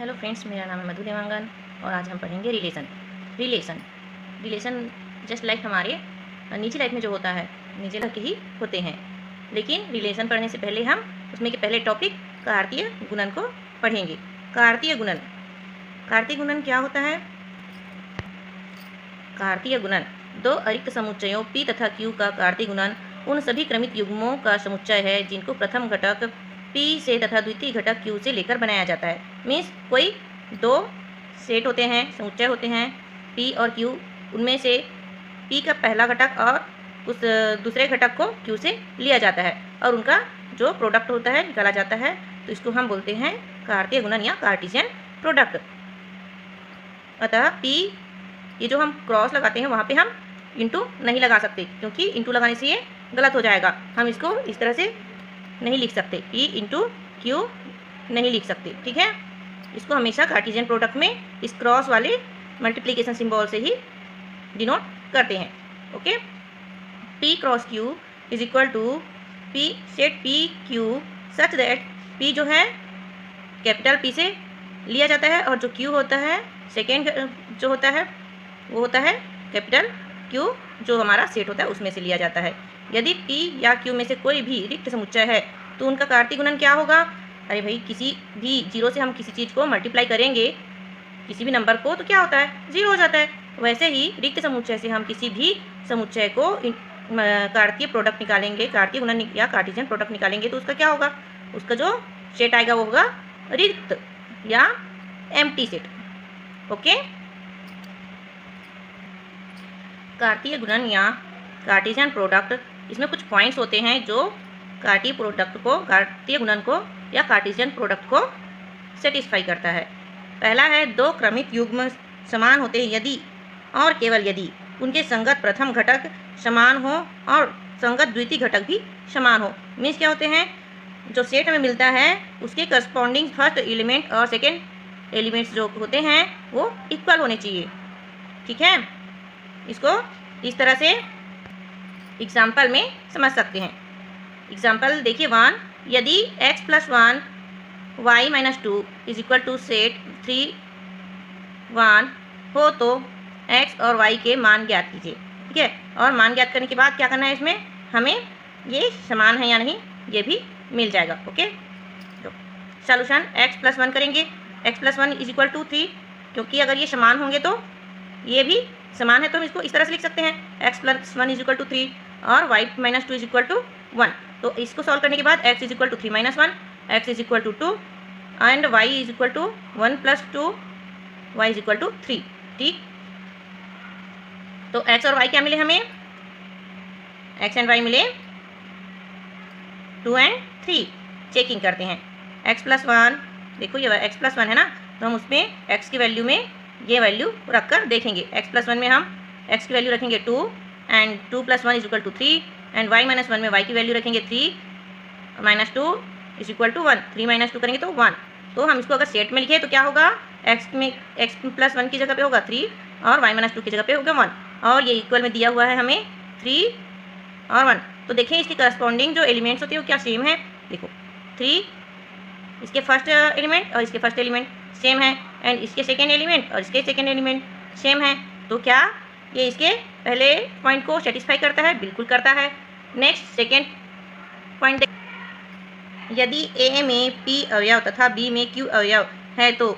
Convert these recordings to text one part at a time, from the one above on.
Hello friends, मेरा नाम है मधु देवांगन और आज हम पढ़ेंगे रिलेशन जस्ट लाइक हमारे निजी लाइफ में जो होता है, निजी लाइफ के ही होते हैं। लेकिन रिलेशन पढ़ने से पहले हम उसमें के पहले टॉपिक कार्तीय गुणन को पढ़ेंगे। कार्तीय गुणन क्या होता है? कार्तीय गुणन दो अरिक्त समुच्चयों P तथा Q का कार्तीय गुणन उन सभी क्रमिक युग्मों का समुच्चय है जिनको प्रथम घटक P से तथा द्वितीय घटक Q से लेकर बनाया जाता है। मीन्स कोई दो सेट होते हैं, समुच्चय होते हैं P और Q, उनमें से P का पहला घटक और उस दूसरे घटक को Q से लिया जाता है और उनका जो प्रोडक्ट होता है निकाला जाता है, तो इसको हम बोलते हैं कार्तीय गुणन या कार्टेशियन प्रोडक्ट। अतः P ये जो हम क्रॉस लगाते हैं वहाँ पे हम इंटू नहीं लगा सकते, क्योंकि इंटू लगाने से ये गलत हो जाएगा। हम इसको इस तरह से नहीं लिख सकते, P इंटू Q नहीं लिख सकते, ठीक है। इसको हमेशा कार्टेशियन प्रोडक्ट में इस क्रॉस वाले मल्टीप्लिकेशन सिंबल से ही डिनोट करते हैं। Okay, P cross Q is equal to P set P Q such that P जो है कैपिटल P से लिया जाता है और जो Q होता है सेकेंड जो होता है वो होता है कैपिटल Q, जो हमारा सेट होता है उसमें से लिया जाता है। यदि P या Q में से कोई भी रिक्त समुच्चय है तो उनका कार्तीय गुणन क्या होगा? अरे भाई, किसी भी जीरो से हम किसी चीज़ को मल्टीप्लाई करेंगे, किसी भी नंबर को, तो क्या होता है? जीरो हो जाता है। वैसे ही रिक्त समुच्चय से हम किसी भी समुच्चय को कार्तीय प्रोडक्ट निकालेंगे, कार्तीय गुणन या कार्टेशियन प्रोडक्ट निकालेंगे, तो उसका क्या होगा? उसका जो सेट आएगा वो होगा रिक्त या एम्प्टी सेट। ओके, कार्तीय गुणन या कार्टेशियन प्रोडक्ट, इसमें कुछ पॉइंट्स होते हैं जो कार्तीय गुणन को या कार्टेशियन प्रोडक्ट को सेटिस्फाई करता है। पहला है, दो क्रमिक युग्म समान होते हैं यदि और केवल यदि उनके संगत प्रथम घटक समान हो और संगत द्वितीय घटक भी समान हो। मीन्स क्या होते हैं? जो सेट हमें मिलता है उसके करस्पॉन्डिंग फर्स्ट एलिमेंट और सेकेंड एलिमेंट्स जो होते हैं वो इक्वल होने चाहिए, ठीक है। इसको इस तरह से एग्जाम्पल में समझ सकते हैं। एग्जाम्पल देखिए 1, यदि x + 1 y - 2 is equal to set 3 1 हो तो x और y के मान ज्ञात कीजिए, ठीक है। और मान ज्ञात करने के बाद क्या करना है, इसमें हमें ये समान है या नहीं ये भी मिल जाएगा। ओके, तो सॉल्यूशन x + 1 करेंगे, x + 1 इज इक्वल टू 3, क्योंकि अगर ये समान होंगे तो ये भी समान है, तो हम इसको इस तरह से लिख सकते हैं x + 1 इज इक्वल टू 3 और y - 2 इज इक्वल टू 1। तो इसको सॉल्व करने के बाद x is equal to 3 - 1, x is equal to 2 and y is equal to 1 + 2, y is equal to 3, ठीक। तो x और y क्या मिले हमें? x एंड y मिले 2 और 3। चेकिंग करते हैं, x + 1, देखो ये x + 1 है ना, तो हम उसमें x की वैल्यू में ये वैल्यू रख कर देखेंगे। x + 1 में हम x की वैल्यू रखेंगे 2 and 2 + 1 is equal to 3 and y - 1 में y की वैल्यू रखेंगे 3 - 2 इज इक्वल टू 1, 3 - 2 करेंगे तो 1। तो हम इसको अगर सेट में लिखे तो क्या होगा? x + 1 की जगह पे होगा 3 और y - 2 की जगह पे होगा 1, और ये इक्वल में दिया हुआ है हमें 3 और 1। तो देखें इसके करस्पॉन्डिंग जो एलिमेंट्स होते हैं वो क्या सेम है। देखो 3 इसके फर्स्ट एलिमेंट और इसके फर्स्ट एलिमेंट सेम है एंड इसके सेकेंड एलिमेंट और इसके सेकेंड एलिमेंट सेम है। तो क्या ये इसके पहले पॉइंट को सेटिस्फाई करता है? बिल्कुल करता है। नेक्स्ट सेकेंड पॉइंट, यदि A में P अवयव तथा B में Q अवयव है तो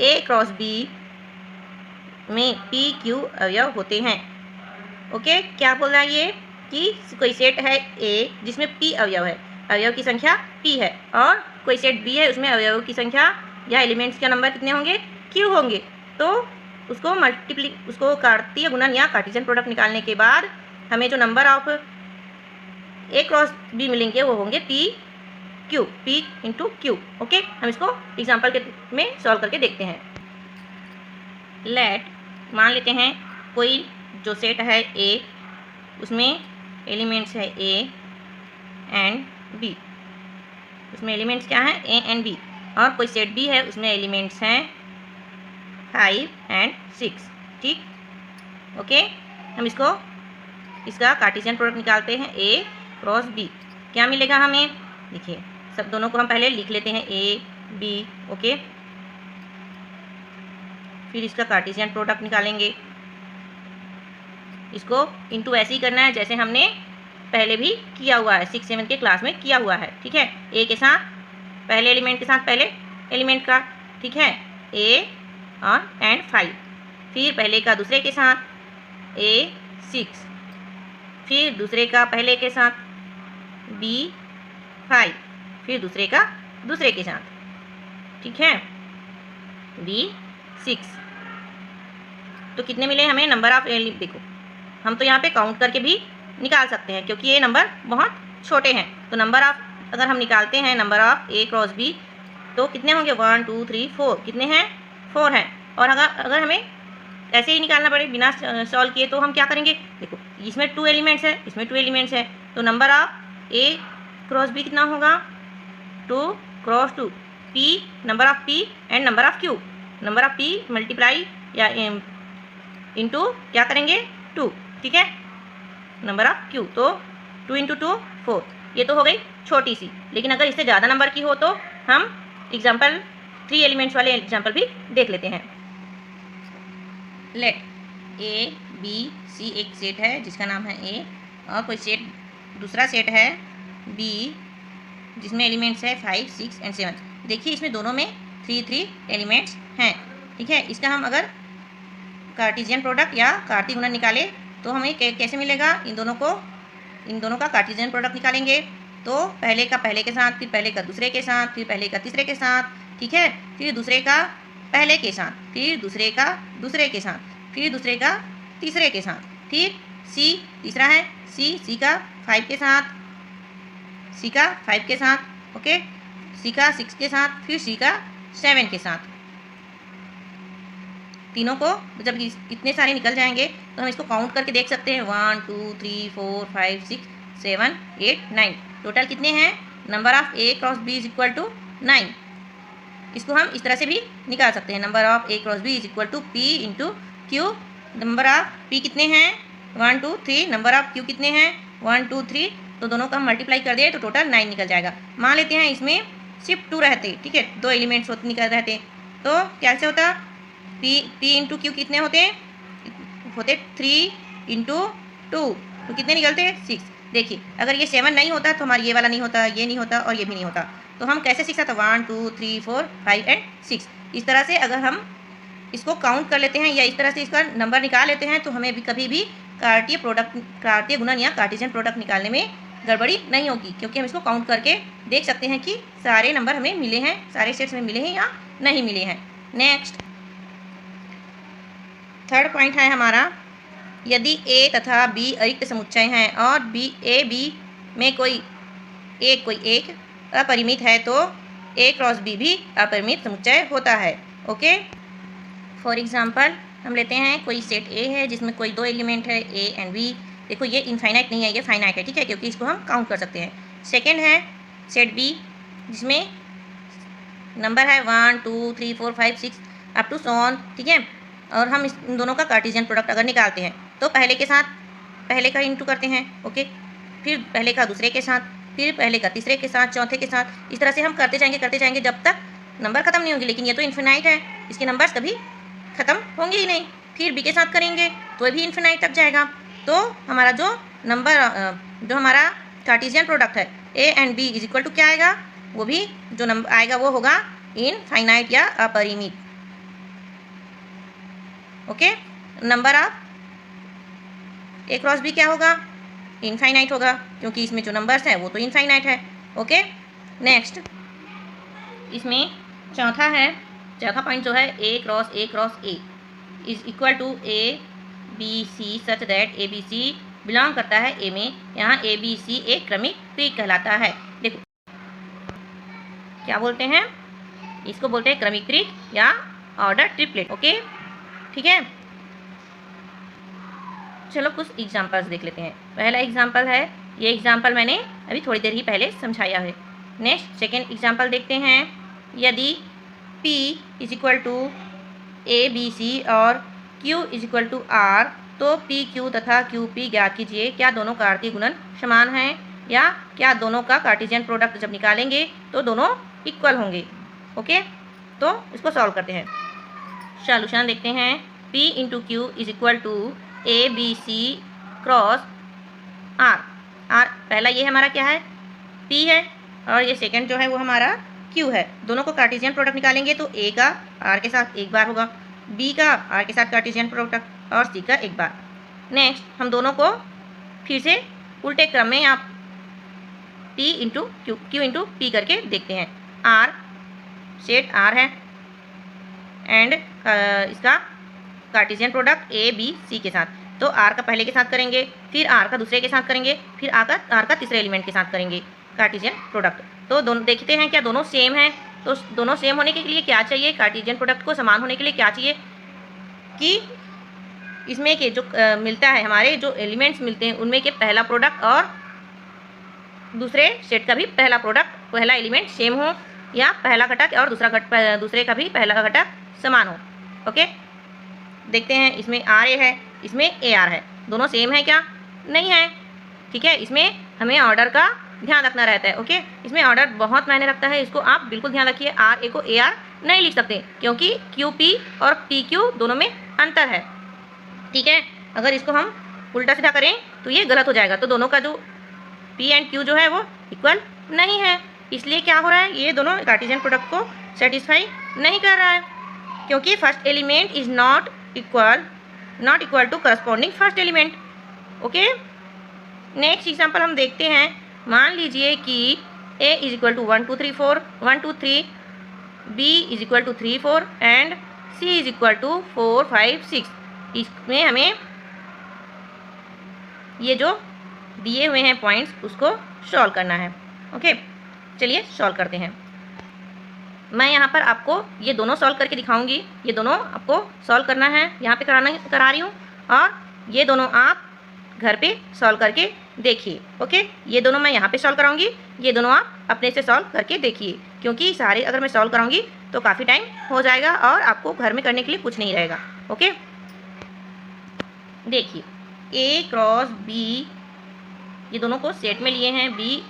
A क्रॉस B में P Q अवयव होते हैं। ओके, क्या बोल रहा है ये कि कोई सेट है A जिसमें P अवयव है, अवयव की संख्या P है, और कोई सेट B है उसमें अवयवों की संख्या या एलिमेंट्स का नंबर कितने होंगे? Q होंगे। तो उसको कार्तीय गुणन या कार्टेशियन प्रोडक्ट निकालने के बाद हमें जो number of A cross B मिलेंगे वो होंगे P इंटू Q। ओके, हम इसको एग्जाम्पल के में सॉल्व करके देखते हैं। मान लेते हैं कोई जो सेट है A, उसमें एलिमेंट्स है A एंड B, उसमें एलिमेंट्स क्या हैं? A and B। और कोई सेट B है उसमें एलिमेंट्स हैं 5 एंड 6, ठीक। ओके, हम इसका कार्टेशियन प्रोडक्ट निकालते हैं A क्रॉस B। क्या मिलेगा हमें? देखिए सब दोनों को हम पहले लिख लेते हैं A B। ओके, फिर इसका कार्टेशियन प्रोडक्ट निकालेंगे। इसको इंटू ऐसे ही करना है जैसे हमने पहले भी किया हुआ है, 6 7 के क्लास में किया हुआ है। ठीक है, ए के साथ पहले एलिमेंट के साथ पहले एलिमेंट का, ठीक है, ए और एंड 5, फिर पहले का दूसरे के साथ ए 6, फिर दूसरे का पहले के साथ बी 5, फिर दूसरे का दूसरे के साथ, ठीक है, बी 6। तो कितने मिले हमें नंबर ऑफ एलिमेंट? देखो हम तो यहाँ पे काउंट करके भी निकाल सकते हैं क्योंकि ये नंबर बहुत छोटे हैं। तो नंबर ऑफ अगर हम निकालते हैं number of A cross B तो कितने होंगे? 1 2 3 4। कितने हैं? 4 हैं। और अगर हमें ऐसे ही निकालना पड़े बिना सॉल्व किए तो हम क्या करेंगे? देखो इसमें 2 एलिमेंट्स है, इसमें 2 एलिमेंट्स है, तो number of A cross B कितना होगा? 2 cross 2, P number of P and number of Q. Number of P multiply या इंटू क्या करेंगे? 2, ठीक है, नंबर ऑफ क्यू। तो 2 इंटू 2 4। ये तो हो गई छोटी सी, लेकिन अगर इससे ज़्यादा नंबर की हो तो हम एग्जाम्पल 3 एलिमेंट्स वाले एग्जाम्पल भी देख लेते हैं। लेट ए बी सी एक सेट है जिसका नाम है ए, और कोई सेट दूसरा सेट है बी जिसमें एलिमेंट्स है 5 6 एंड 7। देखिए इसमें दोनों में 3 3 एलिमेंट्स हैं, ठीक है। इसका हम अगर कार्टेशियन प्रोडक्ट या कार्तीय गुणन निकाले तो हमें कैसे मिलेगा? इन दोनों का कार्टेशियन प्रोडक्ट निकालेंगे तो पहले का पहले के साथ, फिर पहले का दूसरे के साथ, फिर पहले का तीसरे के साथ, ठीक है, फिर दूसरे का पहले के साथ, फिर दूसरे का दूसरे के साथ, फिर दूसरे का तीसरे के साथ, फिर सी तीसरा है, सी का 5 के साथ, सी का 5 के साथ, ओके, सी का 6 के साथ, फिर सी का 7 के साथ। तीनों को जब इतने सारे निकल जाएंगे तो हम इसको काउंट करके देख सकते हैं। 1 2 3 4 5 6 7 8 9। टोटल कितने हैं? Number of A cross B is equal to 9। इसको हम इस तरह से भी निकाल सकते हैं। Number of A cross B is equal to P into Q. Number of P कितने हैं? 1 2 3। नंबर ऑफ क्यू कितने हैं? 1 2 3। तो दोनों का हम मल्टीप्लाई कर दें तो टोटल 9 निकल जाएगा। मान लेते हैं इसमें सिर्फ 2 रहते, ठीक है, 2 एलिमेंट्स निकल रहते, तो कैसे होता? पी इंटू क्यू कितने होते? 3 इंटू 2, तो कितने निकलते? 6। देखिए अगर ये 7 नहीं होता तो हमारा ये वाला नहीं होता, ये नहीं होता और ये भी नहीं होता। तो हम कैसे सीख सकते? 1 2 3 4 5 एंड 6। इस तरह से अगर हम इसको काउंट कर लेते हैं या इस तरह से इसका नंबर निकाल लेते हैं तो हमें भी कभी भी कार्तीय गुणन या कार्टेशियन प्रोडक्ट निकालने में गड़बड़ी नहीं होगी, क्योंकि हम इसको काउंट करके देख सकते हैं कि सारे नंबर हमें मिले हैं, सारे सेट्स में मिले हैं या नहीं मिले हैं। नेक्स्ट थर्ड पॉइंट है हमारा, यदि ए तथा बी अरिक्त समुच्चय हैं और बी में कोई एक अपरिमित है तो ए क्रॉस बी भी अपरिमित समुच्चय होता है। ओके, फॉर एग्जांपल हम लेते हैं कोई सेट ए है जिसमें कोई 2 एलिमेंट है ए एंड बी। देखो ये इनफाइनाइट नहीं है, ये फाइनाइट है, ठीक है, क्योंकि इसको हम काउंट कर सकते हैं। सेकेंड है सेट बी जिसमें नंबर है 1 2 3 4 5 6 अप टू सो ऑन, ठीक है, और हम इन दोनों का कार्टेशियन प्रोडक्ट अगर निकालते हैं तो पहले के साथ पहले का इंटू करते हैं, ओके, फिर पहले का दूसरे के साथ, फिर पहले का तीसरे के साथ, चौथे के साथ, इस तरह से हम करते जाएंगे जब तक नंबर ख़त्म नहीं होंगे। लेकिन ये तो इन्फिनाइट है, इसके नंबर्स कभी ख़त्म होंगे ही नहीं। फिर बी के साथ करेंगे तो भी इन्फिनाइट तक जाएगा। तो हमारा जो हमारा कार्टेशियन प्रोडक्ट है A and B is equal to क्या आएगा? वो भी जो नंबर आएगा वो होगा इनफाइनाइट या अपरिमित। Okay, number of A cross B क्या होगा? इनफाइनाइट होगा, क्योंकि इसमें जो नंबर्स हैं वो तो इनफाइनाइट है। ओके, नेक्स्ट इसमें चौथा पॉइंट जो है A cross A is equal to A B C such that A B C belong करता है ए में। यहाँ ए बी सी एक क्रमिक ट्री कहलाता है। देखो क्या बोलते हैं, इसको बोलते हैं क्रमिक ट्री या ऑर्डर ट्रिपलेट। ओके, ठीक है, चलो कुछ एग्जांपल्स देख लेते हैं। पहला एग्जांपल है, ये एग्जांपल मैंने अभी थोड़ी देर ही पहले समझाया है। नेक्स्ट सेकेंड एग्जांपल देखते हैं। यदि P is equal to A B C और Q is equal to R तो P Q तथा Q P ज्ञात कीजिए। क्या दोनों कार्तीय गुणन समान हैं या क्या दोनों का कार्टेशियन प्रोडक्ट जब निकालेंगे तो दोनों इक्वल होंगे। ओके, तो इसको सॉल्व करते हैं। सॉल्यूशन देखते हैं। P into Q is equal to A B C cross R. R पहला ये हमारा क्या है, P है, और ये सेकंड जो है वो हमारा Q है। दोनों को कार्टेशियन प्रोडक्ट निकालेंगे तो A का R के साथ एक बार होगा, B का R के साथ कार्टेशियन प्रोडक्ट और C का एक बार। नेक्स्ट हम दोनों को फिर से उल्टे क्रम में आप P into Q into P करके देखते हैं। R सेट R है एंड इसका Cartesian product A B C के साथ, तो R का पहले के साथ करेंगे, फिर R का दूसरे के साथ करेंगे, फिर R का तीसरे एलिमेंट के साथ करेंगे कार्टेशियन प्रोडक्ट। तो दोनों देखते हैं क्या दोनों सेम हैं। तो दोनों सेम होने के लिए क्या चाहिए, कार्टेशियन प्रोडक्ट को समान होने के लिए क्या चाहिए कि इसमें के जो मिलता है, हमारे जो एलिमेंट्स मिलते हैं उनमें के पहला प्रोडक्ट और दूसरे सेट का भी पहला प्रोडक्ट, पहला एलिमेंट सेम हो, या पहला घटक और दूसरे का भी पहला घटक समान हो। ओके, देखते हैं इसमें आर ए है, इसमें ए आर है, दोनों सेम है क्या, नहीं है। ठीक है, इसमें हमें ऑर्डर का ध्यान रखना रहता है। ओके, इसमें ऑर्डर बहुत मायने रखता है, इसको आप बिल्कुल ध्यान रखिए। आर ए को ए आर नहीं लिख सकते क्योंकि क्यू पी और पी क्यू दोनों में अंतर है। ठीक है, अगर इसको हम उल्टा सीधा करें तो ये गलत हो जाएगा, तो दोनों का जो पी एंड क्यू जो है वो इक्वल नहीं है। इसलिए क्या हो रहा है, ये दोनों कार्टेशियन प्रोडक्ट को सेटिस्फाई नहीं कर रहा है क्योंकि first element is not equal to corresponding first element. Okay, next example हम देखते हैं। मान लीजिए कि A is equal to 1 2 3 4 1 2 3, B is equal to 3 4 and C is equal to 4 5 6। इसमें हमें ये जो दिए हुए हैं पॉइंट्स उसको सॉल्व करना है। ओके, चलिए सॉल्व करते हैं। मैं यहाँ पर आपको ये दोनों सॉल्व करके दिखाऊंगी, ये दोनों आपको सॉल्व करना है, यहाँ पे करा रही हूँ, और ये दोनों आप घर पे सॉल्व करके देखिए। ओके, ये दोनों मैं यहाँ पे सॉल्व कराऊंगी, ये दोनों आप अपने से सॉल्व करके देखिए, क्योंकि सारे अगर मैं सॉल्व कराऊंगी तो काफ़ी टाइम हो जाएगा और आपको घर में करने के लिए कुछ नहीं रहेगा। ओके, देखिए ए क्रॉस बी, ये दोनों को सेट में लिए हैं। बी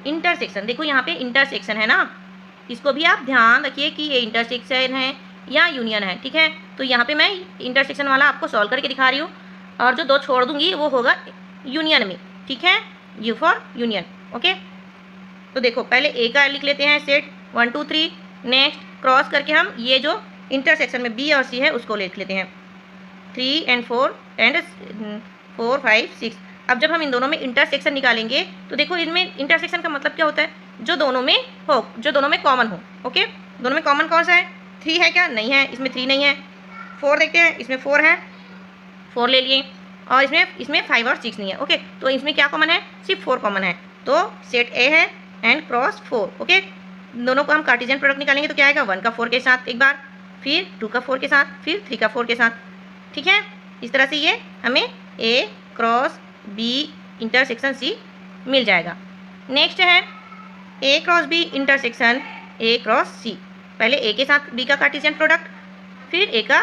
इंटरसेक्शन, देखो यहाँ पे इंटरसेक्शन है ना, इसको भी आप ध्यान रखिए कि ये इंटरसेक्शन है या यूनियन है। ठीक है, तो यहाँ पे मैं इंटरसेक्शन वाला आपको सॉल्व करके दिखा रही हूँ, और जो दो छोड़ दूंगी वो होगा यूनियन में। ठीक है, यू फॉर यूनियन। ओके, तो देखो पहले ए का लिख लेते हैं सेट 1 2 3, नेक्स्ट क्रॉस करके हम ये जो इंटरसेक्शन में बी और सी है उसको लिख लेते हैं 3 एंड 4 एंड 4 5 6। अब जब हम इन दोनों में इंटरसेक्शन निकालेंगे तो देखो इनमें इंटरसेक्शन का मतलब क्या होता है, जो दोनों में कॉमन हो। ओके, दोनों में कॉमन कौन सा है, 3 है क्या, नहीं है, इसमें 3 नहीं है। 4 देखते हैं, इसमें 4 है, 4 ले लिए, और इसमें 5 और 6 नहीं है। ओके, तो इसमें क्या कॉमन है, सिर्फ 4 कॉमन है, तो सेट ए है एंड क्रॉस 4। ओके, दोनों को हम कार्टेशियन प्रोडक्ट निकालेंगे तो क्या आएगा, 1 का 4 के साथ एक बार, फिर 2 का 4 के साथ, फिर 3 का 4 के साथ। ठीक है, इस तरह से ये हमें A cross B intersection C मिल जाएगा। नेक्स्ट है A cross B intersection A cross C. पहले ए के साथ बी का कार्टेशियन प्रोडक्ट, फिर ए का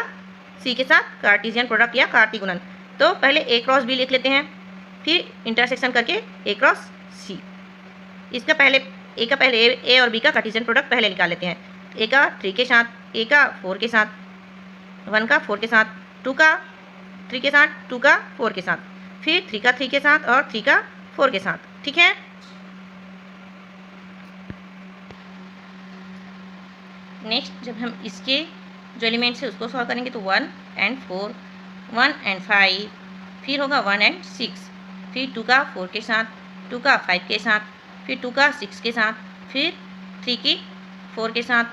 सी के साथ कार्टेशियन प्रोडक्ट या कार्तीय गुणन। तो पहले ए क्रॉस बी लिख लेते हैं, फिर इंटरसेक्शन करके ए क्रॉस सी। इसका पहले ए और बी का कार्टेशियन प्रोडक्ट पहले निकाल लेते हैं। ए का 3 के साथ, ए का 4 के साथ, 1 का 4 के साथ, 2 का 3 के साथ, 2 का 4 के साथ, फिर 3 का 3 के साथ और 3 का 4 के साथ। ठीक है, नेक्स्ट जब हम इसके जो एलिमेंट्स है उसको सॉल्व करेंगे तो 1 एंड 4, 1 एंड 5, फिर होगा 1 एंड 6, फिर 2 का 4 के साथ, 2 का 5 के साथ, फिर 2 का 6 के साथ, फिर 3 की 4 के साथ,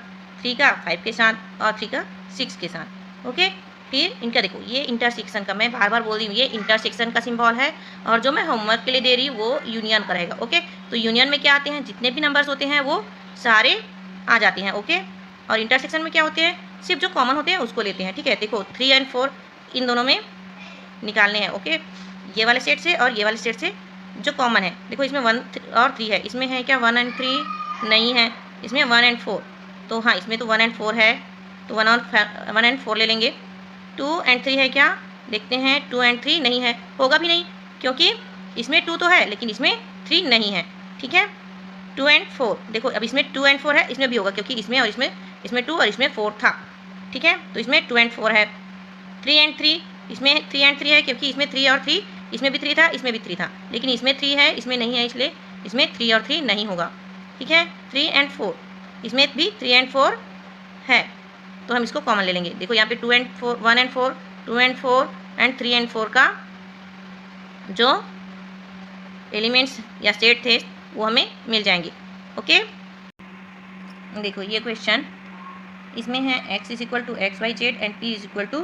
3 का 5 के साथ और 3 का 6 के साथ। ओके, फिर इनका देखो ये इंटरसेक्शन का, मैं बार बार बोल रही हूँ, ये इंटरसेक्शन का सिंबल है, और जो मैं होमवर्क के लिए दे रही हूँ वो यूनियन का रहेगा। ओके, तो यूनियन में क्या आते हैं, जितने भी नंबर्स होते हैं वो सारे आ जाते हैं। ओके, और इंटरसेक्शन में क्या होते हैं, सिर्फ जो कॉमन होते हैं उसको लेते हैं। ठीक है, देखो 3 एंड 4 इन दोनों में निकालने हैं। ओके, ये वाले सेट से और ये वाले सेट से जो कॉमन है, देखो इसमें 1 और 3 है, इसमें है क्या 1 एंड 3 नहीं है, इसमें 1 एंड 4, तो हाँ इसमें तो 1 एंड 4 है, तो 1 एंड 4 ले लेंगे। 2 एंड 3 है क्या, देखते हैं 2 एंड 3 नहीं है, होगा भी नहीं क्योंकि इसमें 2 तो है लेकिन इसमें 3 नहीं है। ठीक है, 2 एंड 4 देखो, अब इसमें 2 एंड 4 है, इसमें भी होगा क्योंकि इसमें और इसमें 2 और इसमें 4 था। ठीक है, तो इसमें 2 and 4 है। 3 and 3, इसमें 3 and 3 है क्योंकि इसमें 3 और 3, इसमें भी 3 था, इसमें भी 3 था, लेकिन इसमें 3 है, इसमें नहीं है, इसलिए इसमें 3 और 3 नहीं होगा। ठीक है, 3 and 4, इसमें भी 3 and 4 है, तो हम इसको कॉमन ले लेंगे। देखो यहाँ पे 2 and 4, 1 and 4, 2 and 4 and 3 and 4 का जो एलिमेंट्स या सेट थे वो हमें मिल जाएंगे। ओके, देखो ये क्वेश्चन, इसमें है x is equal to X Y Z and p is equal to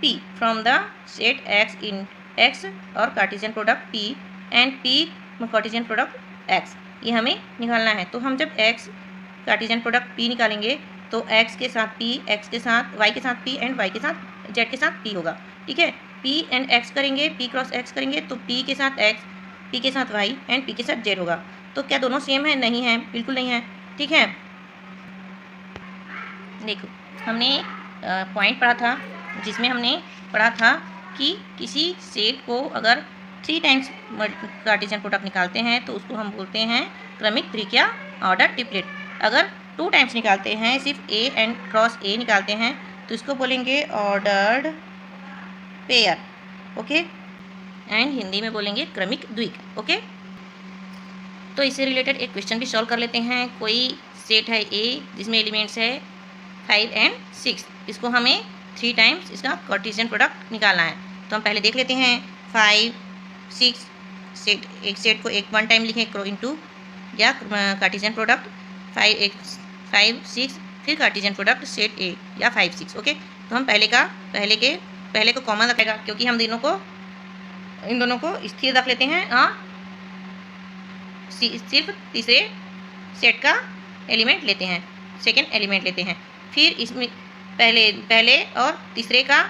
p from the set x in x और Cartesian product p and p Cartesian product x, ये हमें निकालना है। तो हम जब x कार्टेशियन प्रोडक्ट p निकालेंगे तो x के साथ p, x के साथ y के साथ p एंड y के साथ z के साथ p होगा। ठीक है, p एंड x करेंगे, p क्रॉस x करेंगे तो p के साथ x, p के साथ y एंड p के साथ z होगा। तो क्या दोनों सेम है? नहीं है, बिल्कुल नहीं है। ठीक है, देखो हमने पॉइंट पढ़ा था जिसमें हमने पढ़ा था कि किसी सेट को अगर 3 टाइम्स कार्टेशियन प्रोडक्ट निकालते हैं तो उसको हम बोलते हैं क्रमिक त्रिज्या ऑर्डर ट्रिपलेट। अगर 2 टाइम्स निकालते हैं, सिर्फ a एंड क्रॉस a निकालते हैं तो इसको बोलेंगे ordered pair. Okay, and Hindi में बोलेंगे क्रमिक द्विक। ओके, तो इससे रिलेटेड एक क्वेश्चन भी सॉल्व कर लेते हैं। कोई सेट है a जिसमें एलिमेंट्स है 5 and 6, इसको हमें 3 टाइम्स इसका कार्टेशियन प्रोडक्ट निकालना है। तो हम पहले देख लेते हैं 5, 6 सेट, एक सेट को एक 1 टाइम लिखें इंटू या कार्टेशियन प्रोडक्ट 5, 6 फिर कार्टेशियन प्रोडक्ट सेट ए या 5, 6। ओके, तो हम पहले को कॉमन रखेगा क्योंकि हम इन दोनों को स्थिर रख लेते हैं और सिर्फ तीसरे सेट का एलिमेंट लेते हैं, सेकेंड एलिमेंट लेते हैं। फिर इसमें पहले और तीसरे का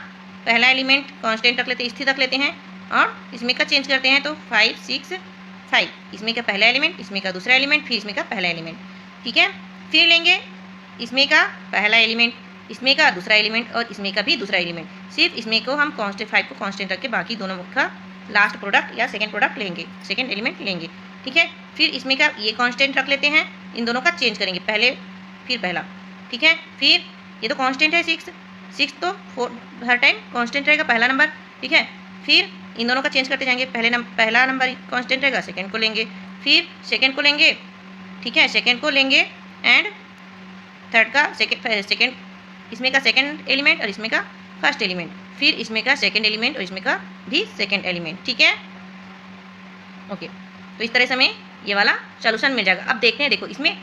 पहला एलिमेंट कांस्टेंट रख लेते हैं, स्थिर रख लेते हैं और इसमें का चेंज करते हैं। तो 5, 6, 5, इसमें का पहला एलिमेंट, इसमें का दूसरा एलिमेंट, फिर इसमें का पहला एलिमेंट। ठीक है, फिर लेंगे इसमें का पहला एलिमेंट, इसमें का दूसरा एलिमेंट और इसमें का भी दूसरा एलिमेंट। सिर्फ इसमें को हम कांस्टेंट 5 को कांस्टेंट रख के बाकी दोनों का लास्ट प्रोडक्ट या सेकेंड प्रोडक्ट लेंगे, सेकेंड एलिमेंट लेंगे। ठीक है, फिर इसमें का ये कांस्टेंट रख लेते हैं, इन दोनों का चेंज करेंगे, पहले फिर पहला। ठीक है, फिर ये तो कांस्टेंट है 6 तो 4 हर टाइम कांस्टेंट रहेगा पहला नंबर। ठीक है, फिर इन दोनों का चेंज करते जाएंगे, पहला नंबर कांस्टेंट रहेगा, सेकंड को लेंगे, फिर सेकंड को लेंगे। ठीक है, सेकंड को लेंगे एंड थर्ड का सेकंड, इसमें का सेकंड एलिमेंट और इसमें का फर्स्ट एलिमेंट, फिर इसमें का सेकंड एलिमेंट और इसमें का भी सेकंड एलिमेंट। ठीक है, ओके, तो इस तरह से हमें ये वाला सोल्यूशन मिल जाएगा। अब देखते हैं, देखो इसमें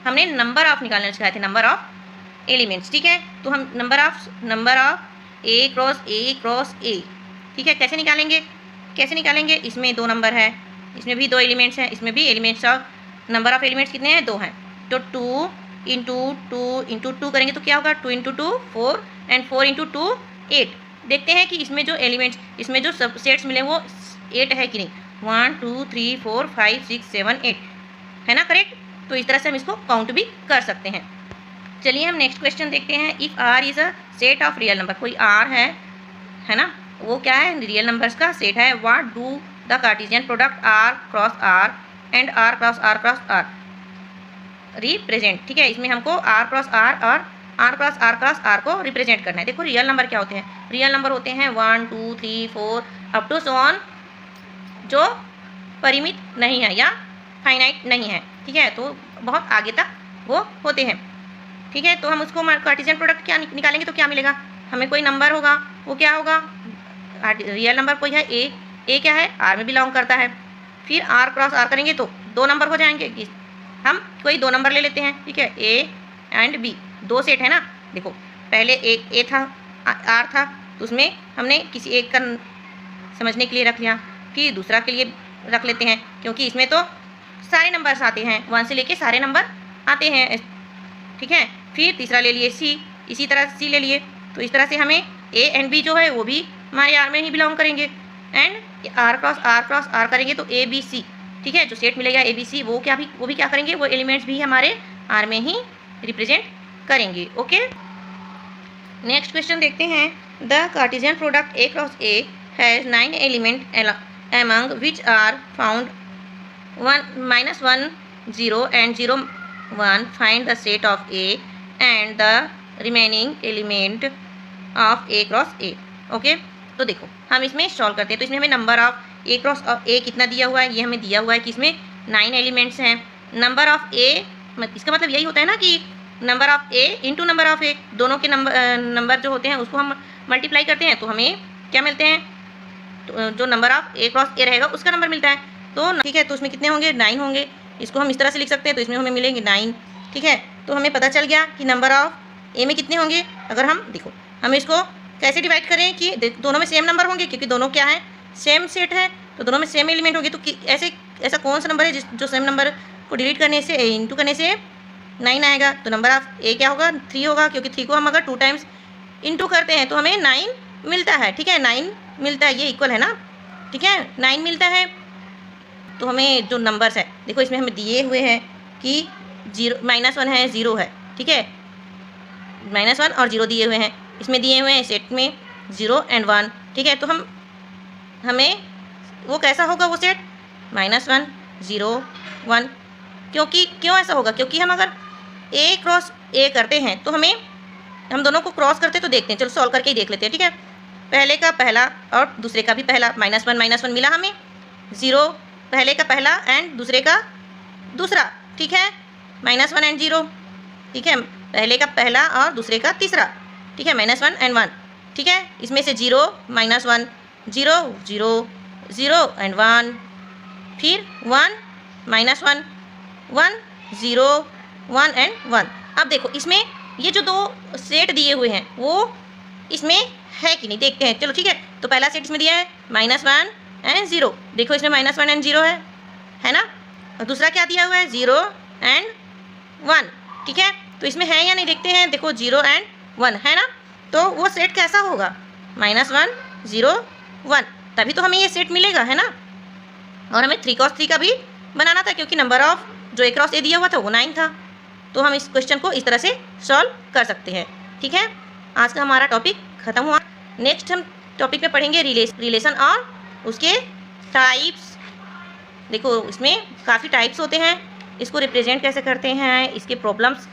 हमने नंबर ऑफ निकालने सिखाए थे, नंबर ऑफ एलिमेंट्स। ठीक है, तो हम नंबर ऑफ ए क्रॉस ए। ठीक है, कैसे निकालेंगे? इसमें 2 नंबर है, इसमें भी 2 एलिमेंट्स हैं, इसमें भी elements of number of elements कितने हैं? 2 हैं। तो 2 इंटू 2 करेंगे तो क्या होगा? 2 इंटू 2 4 एंड 4 इंटू 2 8। देखते हैं कि इसमें जो एलिमेंट्स, इसमें जो सब सेट्स मिले वो 8 है कि नहीं। 1 2 3 4 5 6 7 8 है ना, करेक्ट। तो इस तरह से हम इसको काउंट भी कर सकते हैं। चलिए हम नेक्स्ट क्वेश्चन देखते हैं। If R is a set of real number, कोई आर है ना, वो क्या है? रियल नंबर्स का सेट है। What do the Cartesian product R cross R and R cross R represent. ठीक है, इसमें हमको आर क्रॉस आर और आर क्रॉस आर को रिप्रेजेंट करना है। देखो रियल नंबर क्या होते हैं? रियल नंबर होते हैं 1 2 3 4 अप टू सो ऑन, जो परिमित नहीं है या फाइनाइट नहीं है। ठीक है, तो बहुत आगे तक वो होते हैं। ठीक है, तो हम उसको कार्टेशियन प्रोडक्ट क्या निकालेंगे तो क्या मिलेगा? हमें कोई नंबर होगा, वो क्या होगा? रियल नंबर कोई है ए क्या है? आर में बिलोंग करता है। फिर आर क्रॉस आर करेंगे तो 2 नंबर हो जाएंगे। हम कोई 2 नंबर ले लेते हैं। ठीक है, ए एंड बी 2 सेट है ना। देखो पहले एक ए था, आर था, तो उसमें हमने किसी एक का समझने के लिए रख लिया, फिर दूसरा के लिए रख लेते हैं क्योंकि इसमें तो सारे नंबर्स आते हैं, 1 से लेके सारे नंबर आते हैं। ठीक है, फिर तीसरा ले लिए सी, इसी तरह सी ले लिए। तो इस तरह से हमें ए एंड बी जो है वो भी हमारे आर में ही बिलोंग करेंगे एंड आर क्रॉस आर करेंगे तो ए बी सी। ठीक है, जो सेट मिलेगा ए बी सी वो भी क्या करेंगे? वो एलिमेंट्स भी हमारे आर में ही रिप्रेजेंट करेंगे। ओके, नेक्स्ट क्वेश्चन देखते हैं। The Cartesian product A cross A has 9 element among which are found -1 0 and 0 1. Find the set of A and the remaining element of A cross A. Okay, तो देखो हम इसमें solve करते हैं। तो इसमें हमें नंबर ऑफ ए क्रॉस ए कितना दिया हुआ है, ये हमें दिया हुआ है कि इसमें 9 एलिमेंट्स हैं। नंबर ऑफ ए, इसका मतलब यही होता है ना कि number of A into number of A, दोनों के नंबर जो होते हैं उसको हम मल्टीप्लाई करते हैं तो हमें क्या मिलते हैं, तो जो नंबर ऑफ ए क्रॉस ए रहेगा उसका नंबर मिलता है। तो ठीक है, तो उसमें कितने होंगे, 9 होंगे। इसको हम इस तरह से लिख सकते हैं, तो इसमें हमें मिलेंगे 9। ठीक है, तो हमें पता चल गया कि नंबर ऑफ ए में कितने होंगे। अगर हम देखो हम इसको कैसे डिवाइड करें कि दोनों में सेम नंबर होंगे, क्योंकि दोनों क्या है, सेम सेट है, तो दोनों में सेम एलिमेंट होंगे। तो ऐसा कौन सा नंबर है जो सेम नंबर को डिलीट करने से इंटू करने से 9 आएगा। तो नंबर ऑफ ए क्या होगा, 3 होगा, क्योंकि 3 को हम अगर 2 टाइम्स इंटू करते हैं तो हमें 9 मिलता है। ठीक है, 9 मिलता है, ये इक्वल है ना। ठीक है, 9 मिलता है। तो हमें जो नंबर्स है देखो इसमें हमें दिए हुए हैं कि 0 -1 है, 0 है। ठीक है, -1 और 0 दिए हुए हैं, इसमें दिए हुए हैं सेट में 0 एंड 1। ठीक है, तो हमें वो कैसा होगा वो सेट, -1 0 1। क्यों ऐसा होगा, क्योंकि हम अगर ए क्रॉस ए करते हैं तो हम दोनों को क्रॉस करते तो देखते हैं। चलो सॉल्व करके ही देख लेते हैं। ठीक है, पहले का पहला और दूसरे का भी पहला, -1 मिला हमें, 0 पहले का पहला एंड दूसरे का दूसरा। ठीक है, -1 एंड 0। ठीक है, पहले का पहला और दूसरे का तीसरा। ठीक है, -1 एंड 1। ठीक है, इसमें से 0 -1 0 0 0 एंड 1, फिर 1 -1 1 0 1 एंड 1। अब देखो इसमें ये जो दो सेट दिए हुए हैं वो इसमें है कि नहीं, देखते हैं। चलो ठीक है, तो पहला सेट इसमें दिया है -1 एंड 0। देखो इसमें -1 एंड 0 है ना। और दूसरा क्या दिया हुआ है, 0 एंड 1। ठीक है, तो इसमें है या नहीं देखते हैं। देखो 0 एंड 1 है ना, तो वो सेट कैसा होगा, -1 0 1, तभी तो हमें ये सेट मिलेगा, है ना। और हमें 3 क्रॉस 3 का भी बनाना था, क्योंकि नंबर ऑफ जो ए क्रॉस ए दिया हुआ था वो 9 था। तो हम इस क्वेश्चन को इस तरह से सॉल्व कर सकते हैं। ठीक है, आज का हमारा टॉपिक ख़त्म हुआ। नेक्स्ट हम टॉपिक में पढ़ेंगे रिलेशन और उसके टाइप्स। देखो इसमें काफ़ी टाइप्स होते हैं, इसको रिप्रेजेंट कैसे करते हैं, इसके प्रॉब्लम्स,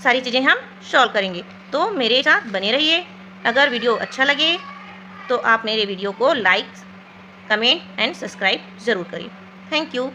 सारी चीज़ें हम सॉल्व करेंगे। तो मेरे साथ बने रहिए। अगर वीडियो अच्छा लगे तो आप मेरे वीडियो को लाइक, कमेंट एंड सब्सक्राइब ज़रूर करिए। Thank you.